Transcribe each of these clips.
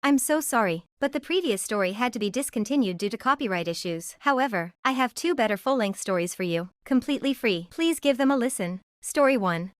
I'm so sorry, but the previous story had to be discontinued due to copyright issues. However, I have two better full-length stories for you, completely free. Please give them a listen. Story 1.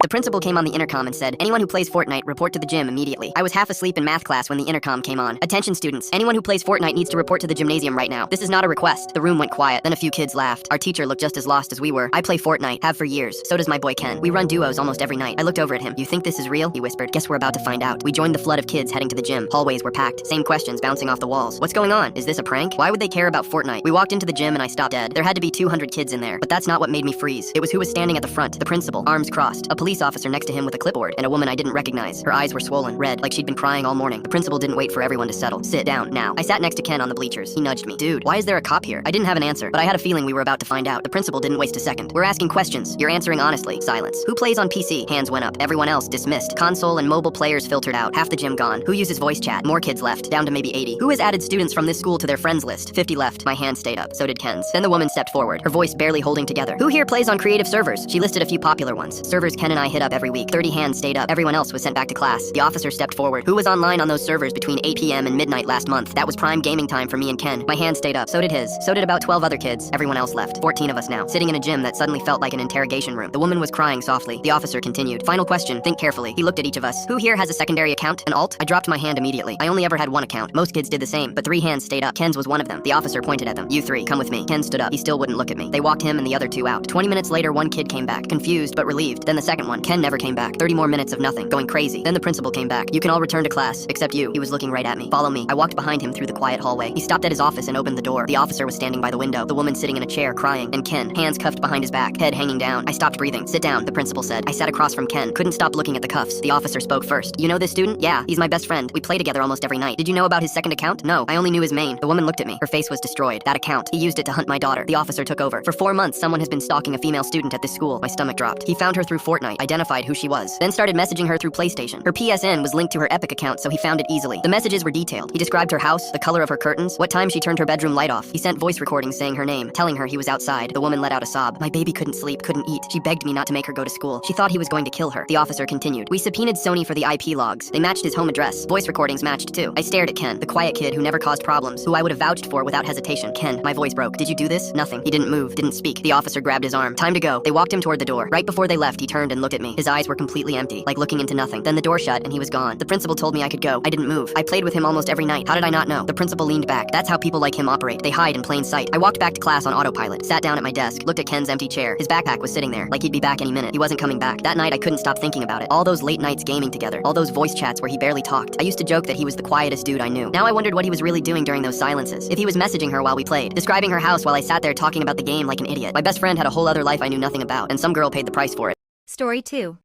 The principal came on the intercom and said, "Anyone who plays Fortnite, report to the gym immediately." I was half asleep in math class when the intercom came on. "Attention students, anyone who plays Fortnite needs to report to the gymnasium right now. This is not a request." The room went quiet, then a few kids laughed. Our teacher looked just as lost as we were. "I play Fortnite, have for years. So does my boy Ken. We run duos almost every night." I looked over at him. "You think this is real?" he whispered. "Guess we're about to find out." We joined the flood of kids heading to the gym. Hallways were packed, same questions bouncing off the walls. "What's going on? Is this a prank? Why would they care about Fortnite?" We walked into the gym and I stopped dead. There had to be 200 kids in there, but that's not what made me freeze. It was who was standing at the front, the principal, arms crossed, a police officer next to him with a clipboard, and a woman I didn't recognize. Her eyes were swollen, red, like she'd been crying all morning. The principal didn't wait for everyone to settle. "Sit down, now." I sat next to Ken on the bleachers. He nudged me. "Dude, why is there a cop here?" I didn't have an answer, but I had a feeling we were about to find out. The principal didn't waste a second. "We're asking questions. You're answering honestly." Silence. "Who plays on PC?" Hands went up. Everyone else dismissed. Console and mobile players filtered out. Half the gym gone. "Who uses voice chat?" More kids left, down to maybe 80. "Who has added students from this school to their friends list?" 50 left. My hand stayed up. So did Ken's. Then the woman stepped forward, her voice barely holding together. "Who here plays on creative servers?" She listed a few popular ones. Servers Ken and I hit up every week. 30 hands stayed up. Everyone else was sent back to class. The officer stepped forward. "Who was online on those servers between 8 p.m. and midnight last month?" That was prime gaming time for me and Ken. My hand stayed up. So did his. So did about 12 other kids. Everyone else left. 14 of us now, sitting in a gym that suddenly felt like an interrogation room. The woman was crying softly. The officer continued. "Final question. Think carefully." He looked at each of us. "Who here has a secondary account? An alt?" I dropped my hand immediately. I only ever had one account. Most kids did the same, but 3 hands stayed up. Ken's was one of them. The officer pointed at them. "You 3, come with me." Ken stood up. He still wouldn't look at me. They walked him and the other 2 out. 20 minutes later, one kid came back, confused but relieved. Then the second one. Ken never came back. 30 more minutes of nothing, going crazy. Then the principal came back. "You can all return to class, except you." He was looking right at me. "Follow me." I walked behind him through the quiet hallway. He stopped at his office and opened the door. The officer was standing by the window, the woman sitting in a chair crying, and Ken, hands cuffed behind his back, head hanging down. I stopped breathing. "Sit down," the principal said. I sat across from Ken, couldn't stop looking at the cuffs. The officer spoke first. "You know this student?" "Yeah, he's my best friend. We play together almost every night." "Did you know about his second account?" "No, I only knew his main." The woman looked at me. Her face was destroyed. "That account. He used it to hunt my daughter." The officer took over. "For 4 months, someone has been stalking a female student at this school." My stomach dropped. "He found her through Fortnite, identified who she was, then started messaging her through PlayStation. Her PSN was linked to her Epic account, so he found it easily. The messages were detailed. He described her house, the color of her curtains, what time she turned her bedroom light off. He sent voice recordings saying her name, telling her he was outside." The woman let out a sob. "My baby couldn't sleep, couldn't eat. She begged me not to make her go to school. She thought he was going to kill her." The officer continued. "We subpoenaed Sony for the IP logs. They matched his home address. Voice recordings matched too." I stared at Ken, the quiet kid who never caused problems, who I would have vouched for without hesitation. "Ken," my voice broke. "Did you do this?" "Nothing." He didn't move, didn't speak. The officer grabbed his arm. "Time to go." They walked him toward the door. Right before they left, he turned and looked at me. His eyes were completely empty, like looking into nothing. Then the door shut and he was gone. The principal told me I could go. I didn't move. I played with him almost every night. How did I not know? The principal leaned back. "That's how people like him operate. They hide in plain sight." I walked back to class on autopilot, sat down at my desk, looked at Ken's empty chair. His backpack was sitting there, like he'd be back any minute. He wasn't coming back. That night I couldn't stop thinking about it. All those late nights gaming together, all those voice chats where he barely talked. I used to joke that he was the quietest dude I knew. Now I wondered what he was really doing during those silences. If he was messaging her while we played, describing her house while I sat there talking about the game like an idiot. My best friend had a whole other life I knew nothing about, and some girl paid the price for it. Story 2.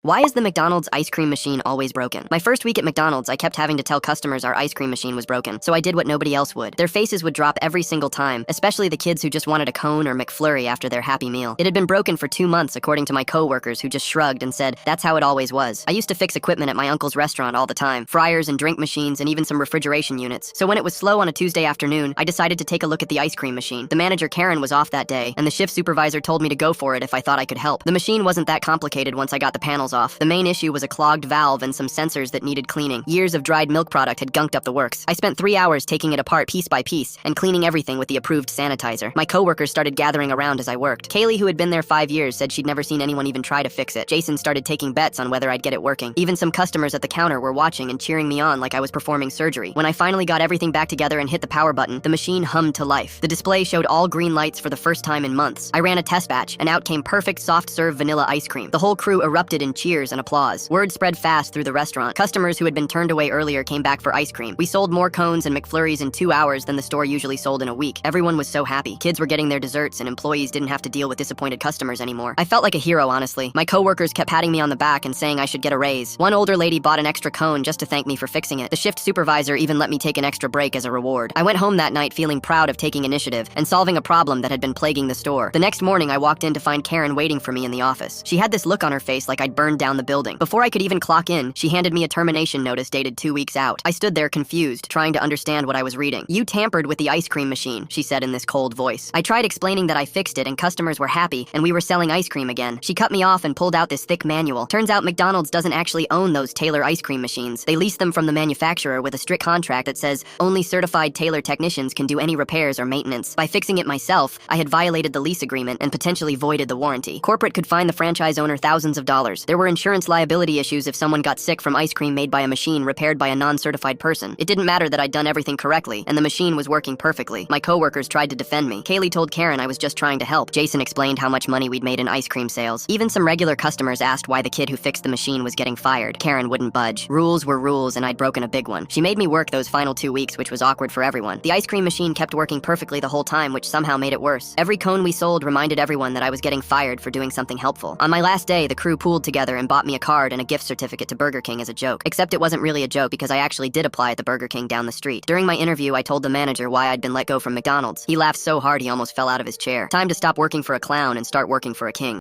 Why is the McDonald's ice cream machine always broken? My first week at McDonald's, I kept having to tell customers our ice cream machine was broken, so I did what nobody else would. Their faces would drop every single time, especially the kids who just wanted a cone or McFlurry after their Happy Meal. It had been broken for 2 months, according to my co-workers, who just shrugged and said, "That's how it always was." I used to fix equipment at my uncle's restaurant all the time, fryers and drink machines and even some refrigeration units. So when it was slow on a Tuesday afternoon, I decided to take a look at the ice cream machine. The manager, Karen, was off that day, and the shift supervisor told me to go for it if I thought I could help. The machine wasn't that complicated once I got the panels off. The main issue was a clogged valve and some sensors that needed cleaning. Years of dried milk product had gunked up the works. I spent 3 hours taking it apart piece by piece and cleaning everything with the approved sanitizer. My coworkers started gathering around as I worked. Kaylee, who had been there 5 years, said she'd never seen anyone even try to fix it. Jason started taking bets on whether I'd get it working. Even some customers at the counter were watching and cheering me on like I was performing surgery. When I finally got everything back together and hit the power button, the machine hummed to life. The display showed all green lights for the first time in months. I ran a test batch, and out came perfect soft serve vanilla ice cream. The whole crew erupted in cheers and applause. Word spread fast through the restaurant. Customers who had been turned away earlier came back for ice cream. We sold more cones and McFlurries in 2 hours than the store usually sold in a week. Everyone was so happy. Kids were getting their desserts and employees didn't have to deal with disappointed customers anymore. I felt like a hero, honestly. My coworkers kept patting me on the back and saying I should get a raise. One older lady bought an extra cone just to thank me for fixing it. The shift supervisor even let me take an extra break as a reward. I went home that night feeling proud of taking initiative and solving a problem that had been plaguing the store. The next morning, I walked in to find Karen waiting for me in the office. She had this look on her face like I'd burned burned down the building. Before I could even clock in, she handed me a termination notice dated 2 weeks out. I stood there confused, trying to understand what I was reading. "You tampered with the ice cream machine," she said in this cold voice. I tried explaining that I fixed it and customers were happy and we were selling ice cream again. She cut me off and pulled out this thick manual. Turns out McDonald's doesn't actually own those Taylor ice cream machines. They lease them from the manufacturer with a strict contract that says only certified Taylor technicians can do any repairs or maintenance. By fixing it myself, I had violated the lease agreement and potentially voided the warranty. Corporate could fine the franchise owner thousands of dollars. There were insurance liability issues if someone got sick from ice cream made by a machine repaired by a non-certified person. It didn't matter that I'd done everything correctly, and the machine was working perfectly. My coworkers tried to defend me. Kaylee told Karen I was just trying to help. Jason explained how much money we'd made in ice cream sales. Even some regular customers asked why the kid who fixed the machine was getting fired. Karen wouldn't budge. Rules were rules, and I'd broken a big one. She made me work those final 2 weeks, which was awkward for everyone. The ice cream machine kept working perfectly the whole time, which somehow made it worse. Every cone we sold reminded everyone that I was getting fired for doing something helpful. On my last day, the crew pooled together and bought me a card and a gift certificate to Burger King as a joke. Except it wasn't really a joke because I actually did apply at the Burger King down the street. During my interview, I told the manager why I'd been let go from McDonald's. He laughed so hard he almost fell out of his chair. Time to stop working for a clown and start working for a king.